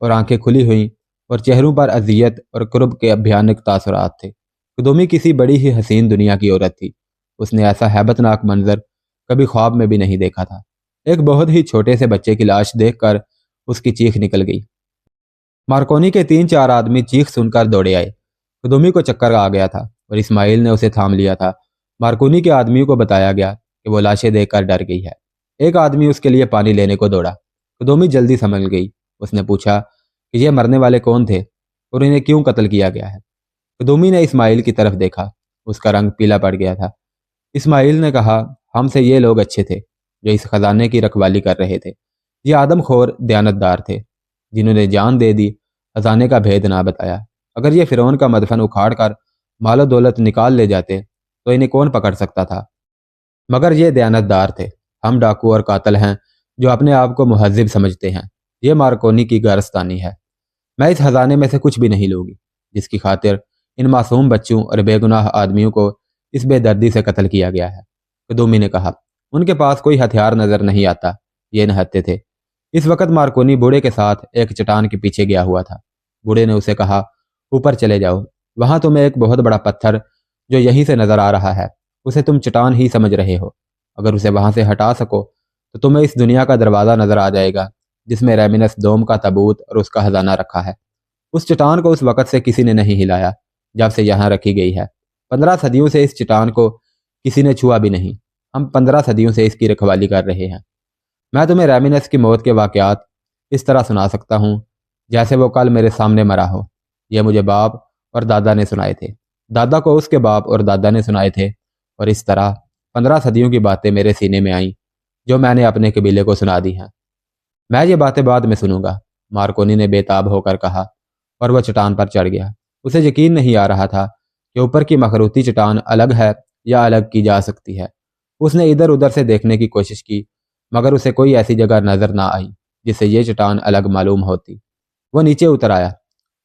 اور آنکھیں کھلی ہوئیں اور چہروں پر اذیت اور قرب کے بھیانک تاثرات تھے۔ قدومی کسی بڑی ہی حسین دنیا کی عورت تھی۔ اس نے ایسا ہیبت ناک منظر کبھی خواب میں بھی نہیں دیکھا تھا۔ ایک بہت ہی چھوٹے سے بچے کی لاش دیکھ کر اس کی چیخ نکل گئی۔ مارکونی کے 3-4 آدمی چیخ سن کر دوڑے آئے۔ قدومی کو چکر آ گیا تھا اور اسماعیل نے اسے تھام لیا تھا۔ مارکونی کے آدمیوں کو بتایا گیا کہ وہ لاشیں دیکھ کر ڈر گئی ہے۔ ایک آدمی اس کے لیے پانی لینے کو دوڑا۔ قدومی جلدی سمجھ گئی۔ اس نے پوچھا کہ یہ مرنے والے کون تھے اور انہیں کیوں قتل کیا گیا ہے؟ قدومی نے اسماعیل کی طرف دیکھا۔ اس کا رنگ پیلا پڑ گیا تھا۔ اسماعیل نے کہا، ہم سے یہ لوگ اچھے تھے جو اس خزانے کی رکھوالی کر رہے تھے۔ یہ آدم خور دیانتدار تھے جنہوں نے جان دے دی، خزانے کا بھید نہ بتایا۔ اگر یہ فرعون کا مدفن اکھاڑ کر مال و دولت نکال لے جاتے تو انہیں کون پکڑ سکتا تھا؟ مگر یہ دیانتدار تھے۔ ہم ڈاکو اور قاتل ہیں جو اپنے آپ کو مہذب سمجھتے ہیں۔ یہ مارکونی کی گارستانی ہے۔ میں اس خزانے میں سے کچھ بھی نہیں لوں گی جس کی خاطر ان معصوم بچوں اور بے گناہ آدمیوں کو اس بے دردی سے قتل کیا گیا ہے۔ قدومی نے کہا، ان کے پاس کوئی ہتھیار نظر نہیں آتا، یہ نہتے تھے۔ اس وقت مارکونی بوڑھے کے ساتھ ایک چٹان کے پیچھے گیا ہوا تھا۔ بوڑھے نے اسے کہا، اوپر چلے جاؤ، وہاں تمہیں ایک بہت بڑا پتھر جو یہیں سے نظر آ رہا ہے، اسے تم چٹان ہی سمجھ رہے ہو، اگر اسے وہاں سے ہٹا سکو تو تمہیں اس دنیا کا دروازہ نظر آ جائے گا جس میں ریمینس دوم کا تابوت اور اس کا خزانہ رکھا ہے۔ اس چٹان کو اس وقت سے کسی نے نہیں ہلایا جب سے یہاں رکھی گئی ہے۔ 15 صدیوں سے اس چٹان کو کسی نے چھوا بھی نہیں۔ ہم 15 صدیوں سے اس کی رکھوالی کر رہے ہیں۔ میں تمہیں ریمینس کی موت کے واقعات اس طرح سنا سکتا ہوں جیسے وہ کل میرے سامنے مرا ہو۔ یہ مجھے باپ اور دادا نے سنائے تھے، دادا کو اس کے باپ اور دادا نے سنائے تھے، اور اس طرح 15 صدیوں کی باتیں میرے سینے میں آئیں جو میں نے اپنے قبیلے کو سنا دی ہیں۔ میں یہ باتیں بعد میں سنوں گا، مارکونی نے بے تاب ہو کر کہا، اور وہ چٹان پر چڑھ گیا۔ اسے یقین نہیں آ رہا تھا کہ اوپر کی مخروطی چٹان الگ ہے یا الگ کی جا سکتی ہے۔ اس نے ادھر ادھر سے دیکھنے کی کوشش کی مگر اسے کوئی ایسی جگہ نظر نہ آئی جس سے یہ چٹان الگ معلوم ہوتی۔ وہ نیچے اتر آیا۔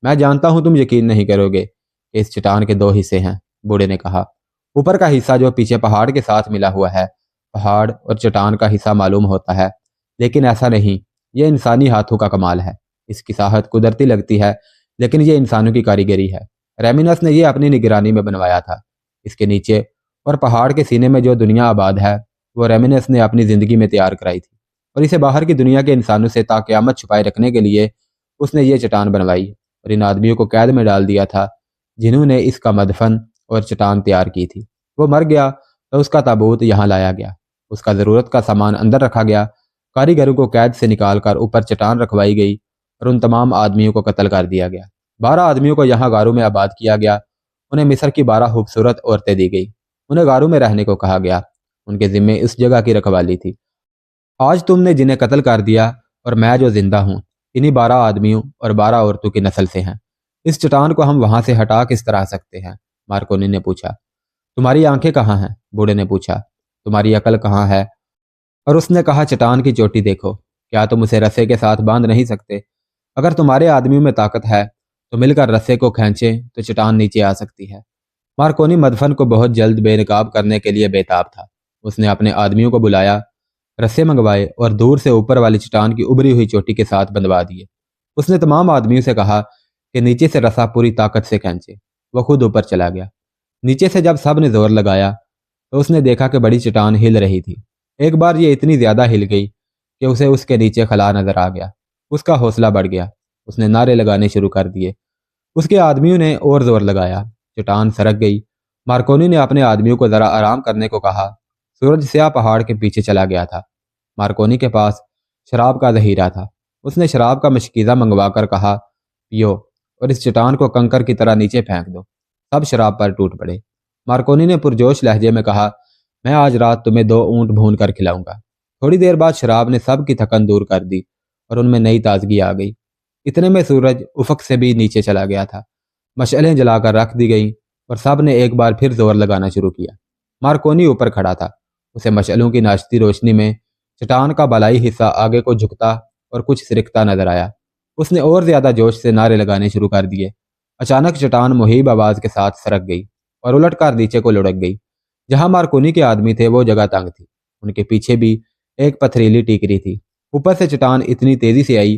میں جانتا ہوں تم یقین نہیں کرو گے کہ اس چٹان کے 2 حصے ہیں، بوڑھے نے کہا۔ اوپر کا حصہ جو پیچھے پہاڑ کے ساتھ ملا ہوا ہے، پہاڑ اور چٹان کا حصہ معلوم ہوتا ہے، لیکن ایسا نہیں، یہ انسانی ہاتھوں کا کمال ہے۔ اس کی ساحت قدرتی لگتی ہے لیکن یہ انسانوں کی کاریگری ہے۔ ریمینس نے یہ اپنی نگرانی میں بنوایا تھا۔ اس کے نیچے اور پہاڑ کے سینے میں جو دنیا آباد ہے وہ ریمینس نے اپنی زندگی میں تیار کرائی تھی، اور اسے باہر کی دنیا کے انسانوں سے تا قیامت چھپائے رکھنے کے لیے اس نے یہ چٹان بنوائی اور ان آدمیوں کو قید میں ڈال دیا تھا جنہوں نے اس کا مدفن اور چٹان تیار کی تھی۔ وہ مر گیا تو اس کا تابوت یہاں لایا گیا، اس کا ضرورت کا سامان اندر رکھا گیا، کاریگروں کو قید سے نکال کر اوپر چٹان رکھوائی گئی اور ان تمام آدمیوں کو قتل کر دیا گیا۔ 12 آدمیوں کو یہاں غاروں میں آباد کیا گیا۔ انہیں مصر کی 12 خوبصورت عورتیں دی گئی۔ انہیں غاروں میں رہنے کو کہا گیا۔ ان کے ذمے اس جگہ کی رکھوالی تھی۔ آج تم نے جنہیں قتل کر دیا اور میں جو زندہ ہوں، انہی 12 آدمیوں اور 12 عورتوں کی نسل سے ہیں۔ اس چٹان کو ہم وہاں سے ہٹا کس طرح سکتے ہیں؟ مارکونی نے پوچھا۔ تمہاری آنکھیں کہاں ہیں؟ بوڑھے نے پوچھا۔ تمہاری عقل کہاں ہے؟ اور اس نے کہا، چٹان کی چوٹی دیکھو، کیا تم اسے رسے کے ساتھ باندھ نہیں سکتے؟ اگر تمہارے آدمیوں میں طاقت ہے تو مل کر رسے کو کھینچیں تو چٹان نیچے آ سکتی ہے۔ مارکونی مدفن کو بہت جلد بے نقاب کرنے کے لیے بےتاب تھا۔ اس نے اپنے آدمیوں کو بلایا، رسے منگوائے اور دور سے اوپر والی چٹان کی ابری ہوئی چوٹی کے ساتھ بندھوا دیے۔ اس نے تمام آدمیوں سے کہا کہ نیچے سے رسا پوری طاقت سے کھینچے۔ وہ خود اوپر چلا گیا۔ نیچے سے جب سب نے زور لگایا تو اس نے دیکھا کہ بڑی چٹان ہل رہی تھی۔ ایک بار یہ اتنی زیادہ ہل گئی کہ اسے اس کے نیچے خلا نظر آ گیا۔ اس کا حوصلہ بڑھ گیا۔ اس نے نعرے لگانے شروع کر دیے۔ اس کے آدمیوں نے اور زور لگایا۔ چٹان سرک گئی۔ مارکونی نے اپنے آدمیوں کو ذرا آرام کرنے کو کہا۔ سورج سیاہ پہاڑ کے پیچھے چلا گیا تھا۔ مارکونی کے پاس شراب کا ذخیرہ تھا۔ اس نے شراب کا مشکیزہ منگوا کر کہا، پیو اور اس چٹان کو کنکر کی طرح نیچے پھینک دو۔ سب شراب پر ٹوٹ پڑے۔ مارکونی نے پرجوش لہجے میں کہا، میں آج رات تمہیں 2 اونٹ بھون کر کھلاؤں گا۔ تھوڑی دیر بعد شراب نے سب کی تھکن دور کر دی اور ان میں نئی تازگی آ گئی۔ اتنے میں سورج افق سے بھی نیچے چلا گیا تھا۔ مشعلیں جلا کر رکھ دی گئیں اور سب نے ایک بار پھر زور لگانا شروع کیا۔ مارکونی اوپر کھڑا تھا۔ اسے مشعلوں کی ناشتی روشنی میں چٹان کا بالائی حصہ آگے کو جھکتا اور کچھ سرکتا نظر آیا۔ اس نے اور زیادہ جوش سے نعرے لگانے شروع کر دیے۔ اچانک چٹان مہیب آواز کے ساتھ سرک گئی اور الٹ کر نیچے کو لڑک گئی۔ جہاں مارکونی کے آدمی تھے وہ جگہ تنگ تھی۔ ان کے پیچھے بھی ایک پتھریلی ٹیکری تھی۔ اوپر سے چٹان اتنی تیزی سے آئی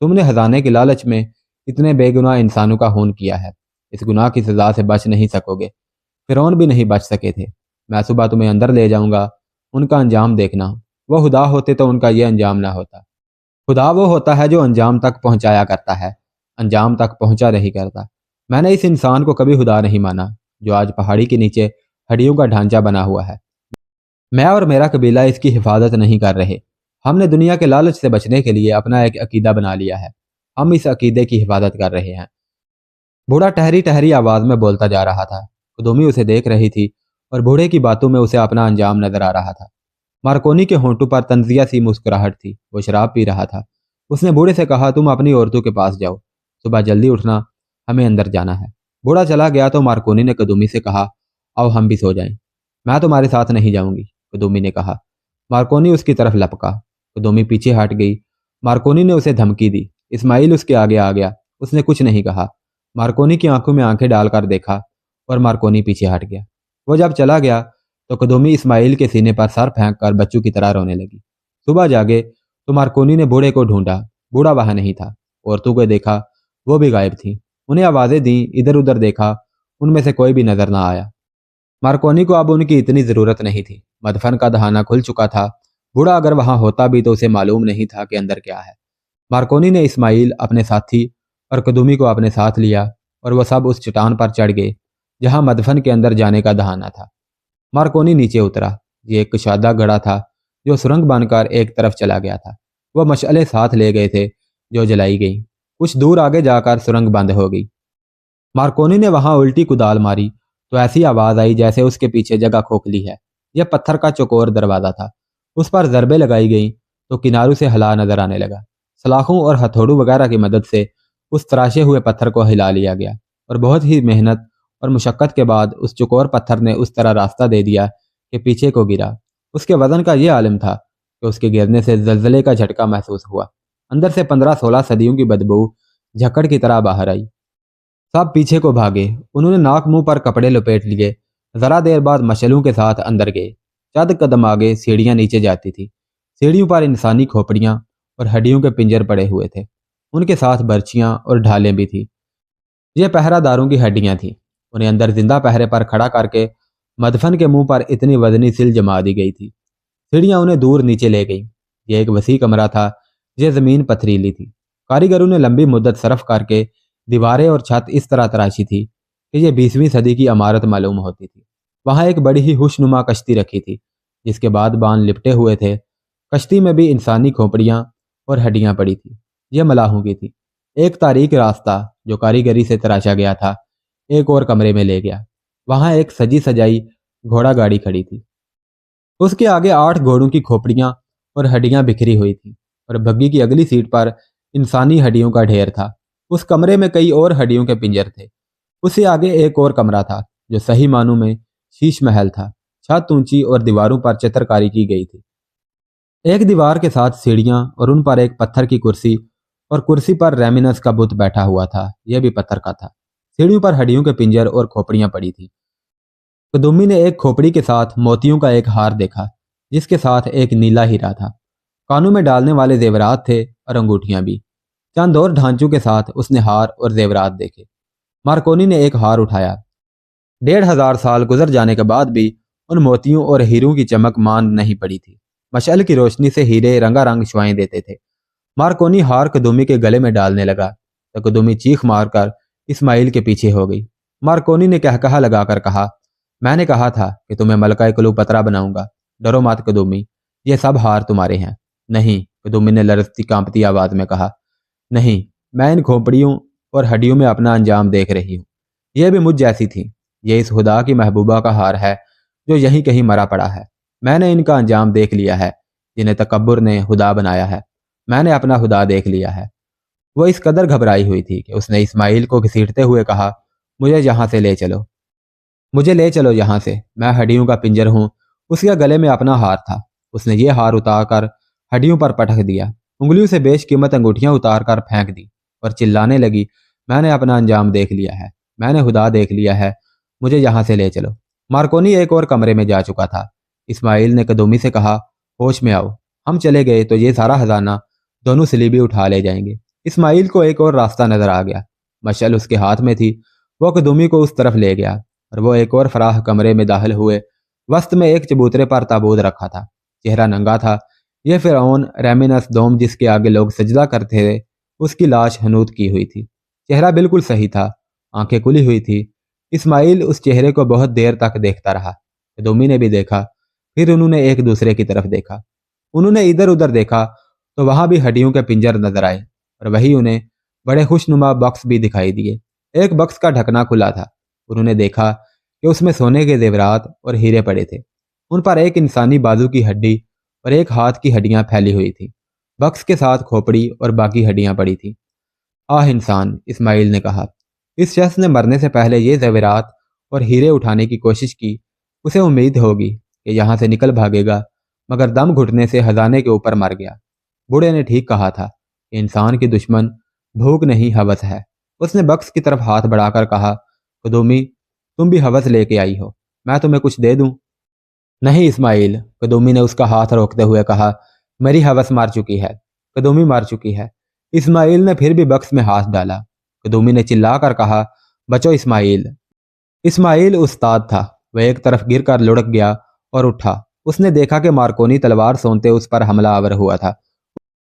تم نے خزانے کے لالچ میں اتنے بے گناہ انسانوں کا خون کیا ہے، اس گناہ کی سزا سے بچ نہیں سکو گے۔ فرعون بھی نہیں بچ سکے تھے۔ میں صبح تمہیں اندر لے جاؤں گا، ان کا انجام دیکھنا۔ وہ خدا ہوتے تو ان کا یہ انجام نہ ہوتا۔ خدا وہ ہوتا ہے جو انجام تک پہنچایا کرتا ہے، انجام تک پہنچا نہیں کرتا۔ میں نے اس انسان کو کبھی خدا نہیں مانا جو آج پہاڑی کے نیچے ہڈیوں کا ڈھانچہ بنا ہوا ہے۔ میں اور میرا قبیلہ اس کی حفاظت نہیں کر رہے۔ ہم نے دنیا کے لالچ سے بچنے کے لیے اپنا ایک عقیدہ بنا لیا ہے، ہم اس عقیدے کی حفاظت کر رہے ہیں۔ بوڑھا ٹہری ٹہری آواز میں بولتا جا رہا تھا۔ قدومی اسے دیکھ رہی تھی اور بوڑھے کی باتوں میں اسے اپنا انجام نظر آ رہا تھا۔ مارکونی کے ہونٹوں پر تنزیہ سی مسکراہٹ تھی، وہ شراب پی رہا تھا۔ اس نے بوڑھے سے کہا، تم اپنی عورتوں کے پاس جاؤ، صبح جلدی اٹھنا، ہمیں اندر جانا ہے۔ بوڑھا چلا گیا تو مارکونی نے قدومی سے کہا، آؤ ہم بھی سو جائیں۔ میں تمہارے ساتھ نہیں جاؤں گی، قدومی نے کہا۔ مارکونی اس کی طرف لپکا، قدومی پیچھے ہٹ گئی۔ مارکونی نے اسے دھمکی دی۔ اسماعیل اس کے آگے آ گیا، اس نے کچھ نہیں کہا۔ مارکونی کی آنکھوں میں آنکھیں ڈال کر دیکھا اور مارکونی پیچھے ہٹ گیا۔ وہ جب چلا گیا تو قدومی اسماعیل کے سینے پر سر پھینک کر بچوں کی طرح رونے لگی۔ صبح جاگے تو مارکونی نے بوڑھے کو ڈھونڈا، بوڑھا وہاں نہیں تھا۔ عورتوں کو دیکھا، وہ بھی غائب تھیں۔ انہیں آوازیں دیں، ادھر ادھر دیکھا، ان میں سے کوئی بھی نظر نہ آیا۔ مارکونی کو اب ان کی اتنی ضرورت نہیں تھی، مدفن کا دہانہ کھل چکا تھا۔ بوڑھا اگر وہاں ہوتا بھی تو اسے معلوم نہیں تھا کہ اندر کیا ہے۔ مارکونی نے اسماعیل، اپنے ساتھی اور قدومی کو اپنے ساتھ لیا اور وہ سب اس چٹان پر چڑھ گئے جہاں مدفن کے اندر جانے کا دہانہ تھا۔ مارکونی نیچے اترا۔ یہ ایک کشادہ گڑھا تھا جو سرنگ بن کر ایک طرف چلا گیا تھا۔ وہ مشعلیں ساتھ لے گئے تھے جو جلائی گئیں۔ کچھ دور آگے جا کر سرنگ بند ہو گئی۔ مارکونی نے وہاں الٹی کدال ماری تو ایسی آواز آئی جیسے اس کے پیچھے جگہ کھوکھلی ہے۔ یہ پتھر کا چوکور دروازہ تھا، اس پر ضربیں لگائی گئیں تو کناروں سے ہلا نظر آنے لگا۔ سلاخوں اور ہتھوڑوں وغیرہ کی مدد سے اس تراشے ہوئے پتھر کو ہلا لیا گیا اور بہت ہی محنت اور مشقت کے بعد اس چوکور پتھر نے اس طرح راستہ دے دیا کہ پیچھے کو گرا۔ اس کے وزن کا یہ عالم تھا کہ اس کے گرنے سے زلزلے کا جھٹکا محسوس ہوا۔ اندر سے 15-16 صدیوں کی بدبو جھکڑ کی طرح باہر آئی۔ سب پیچھے کو بھاگے۔ انہوں نے ناک منہ پر کپڑے لپیٹ لیے۔ ذرا دیر بعد مشعلوں کے ساتھ اندر گئے۔ چند قدم آگے سیڑھیاں نیچے جاتی تھی۔ سیڑھیوں پر انسانی کھوپڑیاں اور ہڈیوں کے پنجر پڑے ہوئے تھے۔ ان کے ساتھ برچیاں اور ڈھالیں بھی تھیں۔ یہ پہرہ داروں کی ہڈیاں تھیں۔ انہیں اندر زندہ پہرے پر کھڑا کر کے مدفن کے منہ پر اتنی وزنی سل جما دی گئی تھی۔ سیڑھیاں انہیں دور نیچے لے گئیں۔ یہ ایک وسیع کمرہ تھا۔ یہ زمین پتھریلی تھی۔ کاریگروں نے لمبی مدت صرف کر کے دیواریں اور چھت اس طرح تراشی تھی کہ یہ 20ویں صدی کی عمارت معلوم ہوتی تھی۔ وہاں ایک بڑی ہی خوشنما کشتی رکھی تھی جس کے بعد بان لپٹے ہوئے تھے۔ کشتی میں بھی انسانی کھوپڑیاں اور ہڈیاں پڑی تھی۔ یہ ملاحوں کی تھی۔ ایک تاریک راستہ جو کاریگری سے تراشا گیا تھا ایک اور کمرے میں لے گیا۔ وہاں ایک سجی سجائی گھوڑا گاڑی کھڑی تھی۔ اس کے آگے 8 گھوڑوں کی کھوپڑیاں اور ہڈیاں بکھری ہوئی تھیں اور بگی کی اگلی سیٹ پر انسانی ہڈیوں کا ڈھیر تھا۔ اس کمرے میں کئی اور ہڈیوں کے پنجر تھے۔ اس سے آگے ایک اور کمرہ تھا جو صحیح معنوں میں شیش محل تھا۔ چھت اونچی اور دیواروں پر چترکاری کی گئی تھی۔ ایک دیوار کے ساتھ سیڑھیاں اور ان پر ایک پتھر کی کرسی اور کرسی پر ریمینس کا بت بیٹھا ہوا تھا، یہ بھی پتھر کا تھا۔ سیڑھیوں پر ہڈیوں کے پنجر اور کھوپڑیاں پڑی تھیں۔ قدومی نے ایک کھوپڑی کے ساتھ موتیوں کا ایک ہار دیکھا جس کے ساتھ ایک نیلا ہیرا تھا۔ کانوں میں ڈالنے والے زیورات تھے اور انگوٹھیاں بھی۔ چند اور ڈھانچوں کے ساتھ اس نے ہار اور زیورات دیکھے۔ مارکونی نے ایک ہار اٹھایا۔ 1500 سال گزر جانے کے بعد بھی ان موتیوں اور ہیروں کی چمک ماند نہیں پڑی تھی۔ مشعل کی روشنی سے ہیرے رنگا رنگ شعائیں دیتے تھے۔ مارکونی ہار قدومی کے گلے میں ڈالنے لگا تو قدومی چیخ مار کر اسماعیل کے پیچھے ہو گئی۔ مارکونی نے کہا لگا کر کہا، میں نے کہا تھا کہ تمہیں ملکہ کلوپترا بناؤں گا۔ ڈرو مت قدومی، یہ سب ہار تمہارے ہیں۔ نہیں، قدومی نے لرزتی کانپتی آواز میں کہا، نہیں، میں ان کھوپڑیوں اور ہڈیوں میں اپنا انجام دیکھ رہی ہوں۔ یہ بھی مجھ جیسی تھی۔ یہ اس خدا کی محبوبہ کا ہار ہے جو یہیں کہیں مرا پڑا ہے۔ میں نے ان کا انجام دیکھ لیا ہے جنہیں تکبر نے خدا بنایا ہے۔ میں نے اپنا خدا دیکھ لیا ہے۔ وہ اس قدر گھبرائی ہوئی تھی کہ اس نے اسماعیل کو گھسیٹتے ہوئے کہا، مجھے یہاں سے لے چلو، مجھے لے چلو یہاں سے، میں ہڈیوں کا پنجر ہوں۔ اس کے گلے میں اپنا ہار تھا۔ اس نے یہ ہار اتار کر ہڈیوں پر پٹک دیا، انگلیوں سے بیش قیمت انگوٹھیاں اتار کر پھینک دی اور چلانے لگی، میں نے اپنا انجام دیکھ لیا ہے، میں نے خدا دیکھ لیا ہے، مجھے یہاں سے لے چلو۔ مارکونی ایک اور کمرے میں جا چکا تھا۔ اسماعیل نے قدومی سے کہا، ہوش میں آؤ، ہم چلے گئے تو یہ سارا خزانہ دونوں سلیبی اٹھا لے جائیں گے۔ اسماعیل کو ایک اور راستہ نظر آ گیا۔ مشعل اس کے ہاتھ میں تھی۔ وہ قدومی کو اس طرف لے گیا اور وہ ایک اور فراخ کمرے میں داخل ہوئے۔ وسط میں ایک چبوترے پر تابوت رکھا تھا، چہرہ ننگا تھا۔ یہ فرعون ریمینس دوم جس کے آگے لوگ سجدہ کرتے تھے، اس کی لاش حنوط کی ہوئی تھی۔ چہرہ بالکل صحیح تھا، آنکھیں کھلی ہوئی تھی۔ اسماعیل اس چہرے کو بہت دیر تک دیکھتا رہا۔ قدومی نے بھی دیکھا، پھر انہوں نے ایک دوسرے کی طرف دیکھا۔ انہوں نے ادھر ادھر دیکھا تو وہاں بھی ہڈیوں کے پنجر نظر آئے، اور وہی انہیں بڑے خوشنما باکس بھی دکھائی دیے۔ ایک باکس کا ڈھکنا کھلا تھا۔ انہوں نے دیکھا کہ اس میں سونے کے زیورات اور ہیرے پڑے تھے۔ ان پر ایک انسانی بازو کی ہڈی اور ایک ہاتھ کی ہڈیاں پھیلی ہوئی تھیں۔ باکس کے ساتھ کھوپڑی اور باقی ہڈیاں پڑی تھیں۔ آہ انسان، اسماعیل نے کہا۔ اس شخص نے مرنے سے پہلے یہ زیورات اور ہیرے اٹھانے کی کوشش کی۔ اسے امید ہوگی کہ یہاں سے نکل بھاگے گا، مگر دم گھٹنے سے خزانے کے اوپر مر گیا۔ بوڑھے نے ٹھیک کہا تھا کہ انسان کی دشمن بھوک نہیں، ہوس ہے۔ اس نے باکس کی طرف ہاتھ بڑھا کر کہا، قدومی، تم بھی ہوس لے کے آئی ہو، میں تمہیں کچھ دے دوں؟ نہیں اسماعیل، قدومی نے اس کا ہاتھ روکتے ہوئے کہا، میری ہوس مر چکی ہے، قدومی مر چکی ہے۔ اسماعیل نے پھر بھی باکس میں ہاتھ ڈالا۔ قدومی نے چلا کر کہا، بچو اسماعیل۔ اسماعیل استاد تھا۔ وہ ایک طرف گر کر لڑک گیا اور اٹھا۔ اس نے دیکھا کہ مارکونی تلوار سونتے اس پر حملہ آور ہوا تھا۔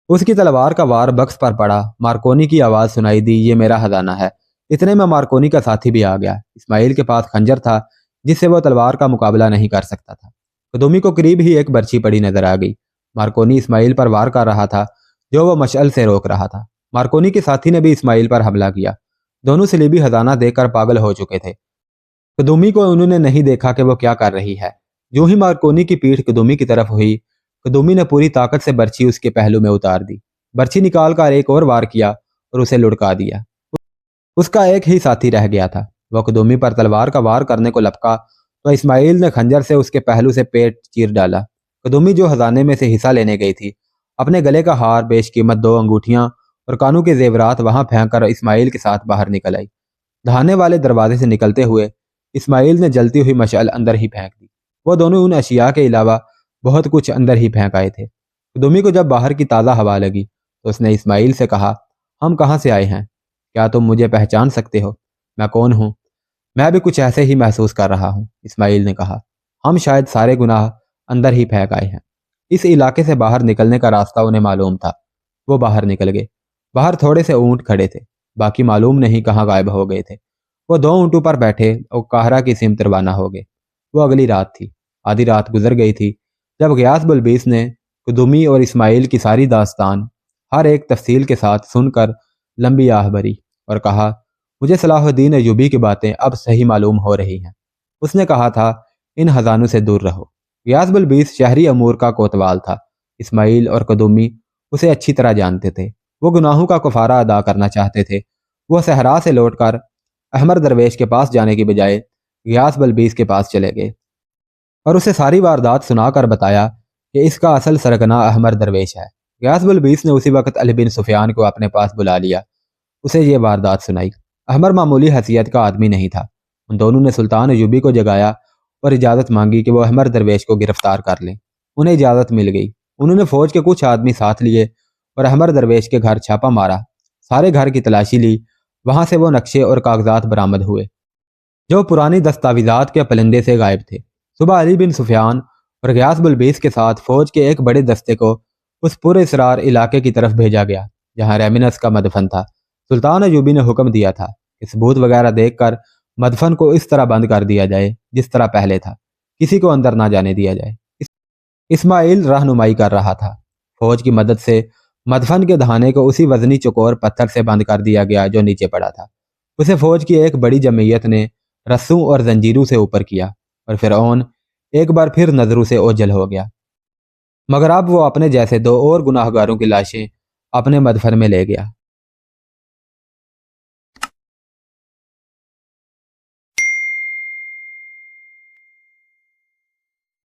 اس کی تلوار کا وار باکس پر پڑا۔ مارکونی کی آواز سنائی دی، یہ میرا خزانہ ہے۔ اتنے میں مارکونی کا ساتھی بھی آ گیا۔ اسماعیل کے پاس خنجر تھا جس سے وہ تلوار کا مقابلہ نہیں کر سکتا تھا۔ قدومی کو قریب ہی ایک برچی پڑی نظر آ گئی۔ مارکونی اسماعیل پر وار کر رہا تھا جو وہ مشعل سے روک رہا تھا۔ مارکونی کے ساتھی نے بھی اسماعیل پر حملہ کیا۔ دونوں صلیبی خزانہ دیکھ کر پاگل ہو چکے تھے۔ قدومی کو انہوں نے نہیں دیکھا کہ وہ کیا کر رہی ہے۔ جو ہی مارکونی کی پیٹھ قدومی کی طرف ہوئی، قدومی نے پوری طاقت سے برچی اس کے پہلو میں اتار دی۔ برچی نکال کر ایک اور وار کیا اور اسے لڑکا دیا۔ اس کا ایک ہی ساتھی رہ گیا تھا۔ وہ قدومی پر تلوار کا وار کرنے کو لپکا تو اسماعیل نے خنجر سے اس کے پہلو سے پیٹ چیر ڈالا۔ قدومی جو خزانے میں سے حصہ لینے گئی تھی، اپنے گلے کا ہار، بیش قیمت 2 انگوٹھیاں اور کانوں کے زیورات وہاں پھینک کر اسماعیل کے ساتھ باہر نکل آئی۔ دہانے والے دروازے سے نکلتے ہوئے اسماعیل نے جلتی ہوئی مشعل اندر ہی پھینک دی۔ وہ دونوں ان اشیاء کے علاوہ بہت کچھ اندر ہی پھینک آئے تھے۔ قدومی کو جب باہر کی تازہ ہوا لگی تو اس نے اسماعیل سے کہا، ہم کہاں سے آئے ہیں؟ کیا تم مجھے پہچان سکتے ہو؟ میں کون ہوں؟ میں بھی کچھ ایسے ہی محسوس کر رہا ہوں، اسماعیل نے کہا۔ ہم شاید سارے گناہ اندر ہی پھینک آئے ہیں۔ اس علاقے سے باہر نکلنے کا راستہ انہیں معلوم تھا۔ وہ باہر نکل گئے۔ باہر تھوڑے سے اونٹ کھڑے تھے، باقی معلوم نہیں کہاں غائب ہو گئے تھے۔ وہ 2 اونٹوں پر بیٹھے اور قاہرہ کی سمت روانہ ہو گئے۔ وہ اگلی رات تھی۔ آدھی رات گزر گئی تھی جب غیاث بلبیس نے قدومی اور اسماعیل کی ساری داستان ہر ایک تفصیل کے ساتھ سن کر لمبی آہ بھری اور کہا، مجھے صلاح الدین ایوبی کی باتیں اب صحیح معلوم ہو رہی ہیں۔ اس نے کہا تھا، ان خزانوں سے دور رہو۔ غیاث بلبیس شہری امور کا کوتوال تھا۔ اسماعیل اور قدومی اسے اچھی طرح جانتے تھے۔ وہ گناہوں کا کفارہ ادا کرنا چاہتے تھے۔ وہ صحرا سے لوٹ کر احمر درویش کے پاس جانے کی بجائے غیاث بلبیس کے پاس چلے گئے اور اسے ساری واردات سنا کر بتایا کہ اس کا اصل سرگنا احمر درویش ہے۔ غیاث بلبیس نے اسی وقت علی بن سفیان کو اپنے پاس بلا لیا، اسے یہ واردات سنائی۔ احمر معمولی حیثیت کا آدمی نہیں تھا۔ ان دونوں نے سلطان ایوبی کو جگایا اور اجازت مانگی کہ وہ احمر درویش کو گرفتار کر لیں۔ انہیں اجازت مل گئی۔ انہوں نے فوج کے کچھ آدمی ساتھ لیے اور احمر درویش کے گھر چھاپا مارا۔ سارے گھر کی تلاشی لی۔ وہاں سے وہ نقشے اور کاغذات برآمد ہوئے جو پرانی دستاویزات کے پلندے سے غائب تھے۔ صبح علی بن سفیان اور غیاث بلبیس کے ساتھ فوج کے ایک بڑے دستے کو اس پورے اسرار علاقے کی طرف بھیجا گیا جہاں ریمینس کا مدفن تھا۔ سلطان ایوبی نے حکم دیا تھا کہ ثبوت وغیرہ دیکھ کر مدفن کو اس طرح بند کر دیا جائے جس طرح پہلے تھا، کسی کو اندر نہ جانے دیا جائے۔ اسماعیل رہنمائی کر رہا تھا۔ فوج کی مدد سے مدفن کے دہانے کو اسی وزنی چوکور پتھر سے بند کر دیا گیا جو نیچے پڑا تھا۔ اسے فوج کی ایک بڑی جمعیت نے رسوں اور زنجیروں سے اوپر کیا اور فرعون ایک بار پھر نظروں سے اوجھل ہو گیا۔ مگر اب وہ اپنے جیسے 2 اور گناہگاروں کی لاشیں اپنے مدفن میں لے گیا۔